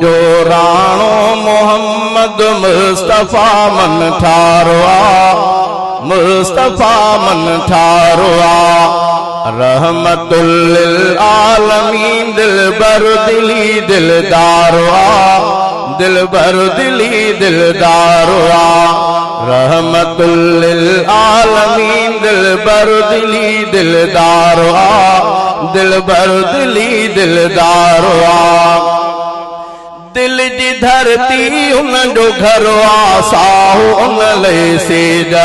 जो राणो मोहम्मद मुस्तफा मन ठारो आ मुस्तफा मन ठारो आ रहमतुल लिल आलमीन दिलबर दिली दिलदारो आ दिलबर दिली दिलदारो आ रहमतुल लिल आलमीन दिलबर दिली दिलदारो आ दिलबर दिली दिलदारो आ दिल जी धरती उन जो घर आ साहो उन ले से जा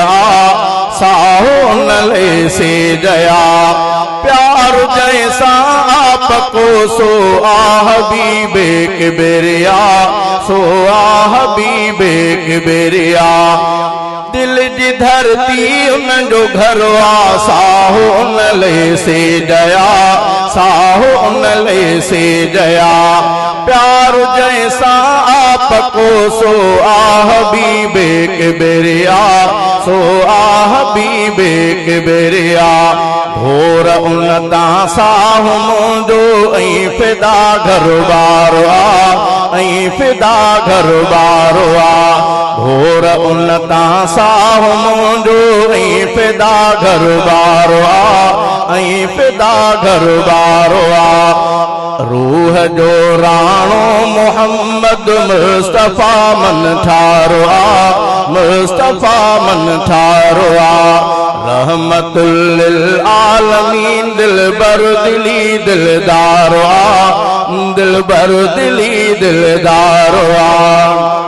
साहो उन ले से जया प्यार जैसा आपको सो हबीबे किबरिया सो हबीबे किबरिया दिल जी धरती उन जो घर आ साहो उन ले से जया साहो उन ले से जया प्यार जैसा आपको सो हबीबे किबरिया सो हबीबे किबरिया घोर उन तासा मुंहिंजो ऐं फिदा घर बारो आ ऐं फिदा घर बारो आ घोर उन तासा मुंहिंजो ऐं फिदा घर बारो आ ऐं फिदा घर बारो आ रूह जो राणो मोहम्मद मुस्तफा मन ठारो आ मुस्तफा मन ठारो आ रहमतुल लिल आलमीन दिलबर दिली दिलदारो आ दिलबर दिली दिलदारो आ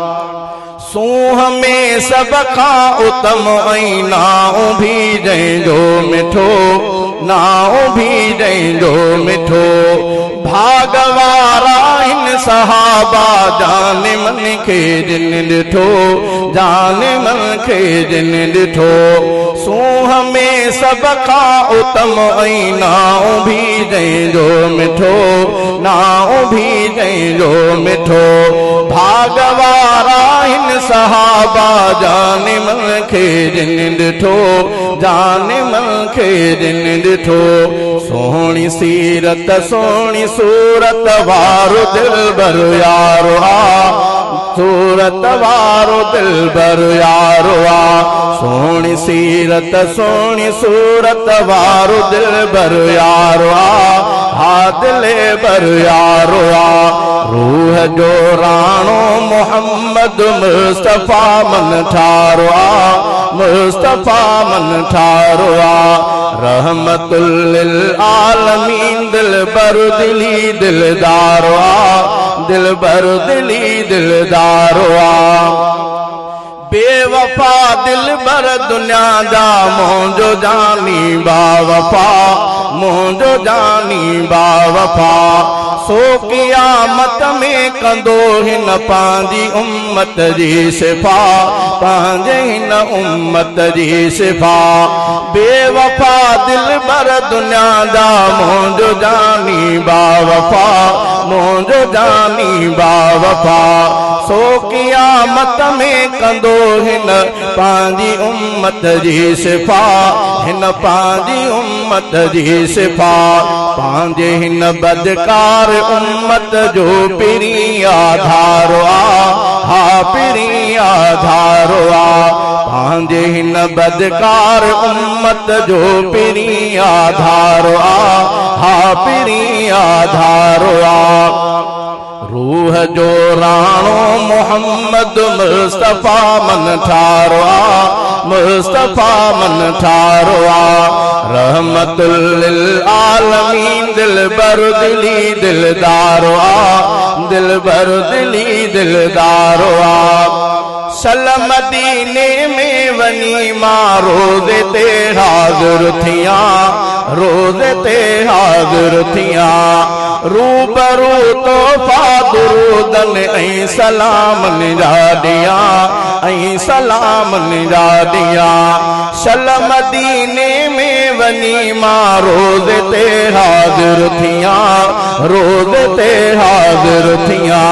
सूह में सब खा उत्तम ऐं नाऊं भी जंहिंजो मिठो नाऊं भी जंहिंजो मिठो भागवारा इन सहाबा जाने मन के जिन ॾिठो जाने मन के जिन ॾिठो सूह में सब खा उत्तम ऐं नाऊं भी जंहिंजो मिठो नाऊं भी जंहिंजो मिठो भागवारा इन सहाबा जाने मन के जिन ॾिठो जाने मन के जिन ॾिठो सोहणी सीरत सोहणी सूरत वारो दिलबर यारो आ सूरत वारो दिलबर यारो आ सोहणी सीरत सोहणी सूरत वारो दिलबर यारो आ हा दिलबर यारो आ रूह जो राणो मोहम्मद मुस्तफा मन ठारो आ मुस्तफा मन ठारो आ रहमतुल लिल आलमीन दिलबर दिली दिलदारो आ दिलबर दिली दिलदारो आ बेवफा दिलबर दुनिया जा मुंहिंजो जानी बावफा मुंहिंजो जानी बावफा सो क़यामत में कंदो हिन पंहिंजी उम्मत जी सिफ़ा पंहिंजे हिन उम्मत जी सिफ़ा बेवफा दिलबर दुनिया जा मुंहिंजो जानी बावफा मुंहिंजो जानी बावफा सो क़यामत में कंदो हिन पंहिंजी उम्मत जी सिफ़ा हिन पंहिंजी उम्मत जी सिफ़ा पंहिंजे हिन बदकार उम्मत जो पिरी आधारो आ हा पिरी आधारो आ पंहिंजे हिन बदकार उम्मत जो पिरी आधारो आ हा पिरी आधारो आ रूह जो राणो मोहम्मद मुस्तफा मन ठारो आ मुस्तफा मन ठारो आ रहमतुल लिल आलमीन दिलबर दिली दिलदारो आ दिलबर दिली दिलदारो आ सल मदीने में वनी मां रोज़े ते हाज़िर थिया रोज़े ते हाज़िर थिया रूबरू तोहफ़ा दुरूदन ऐं सलाम निजादिया ऐं सलाम निजादिया सल मदीने में वनी मां रोज़े ते हाज़िर थिया रोज़े ते हाज़िर थिया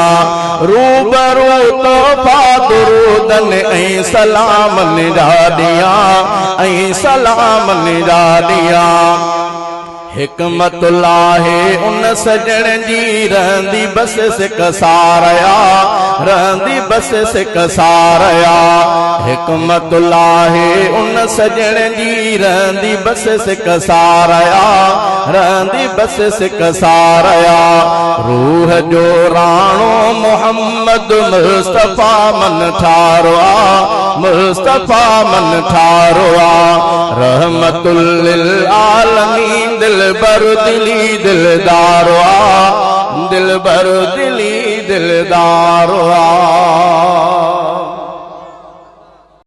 रूबरू तोहफ़ा दुरूदन ऐं सलाम निजादिया ऐं सलाम निजादिया हिकमतुल्लाहे उन सजण जी रहंदी बस सिक सारया रहंदी बस सिक सारया हिकमतुल्लाहे उन सजण जी रहंदी बस सिक सारया रहंदी बस सिक सारया रूह जो राणो मोहम्मद मुस्तफा मन ठारो मुस्तफा मन ठारो रहमतुल लिल आलमीन दिल बर दिली दिलदारो दिल बर दिली दिलदारो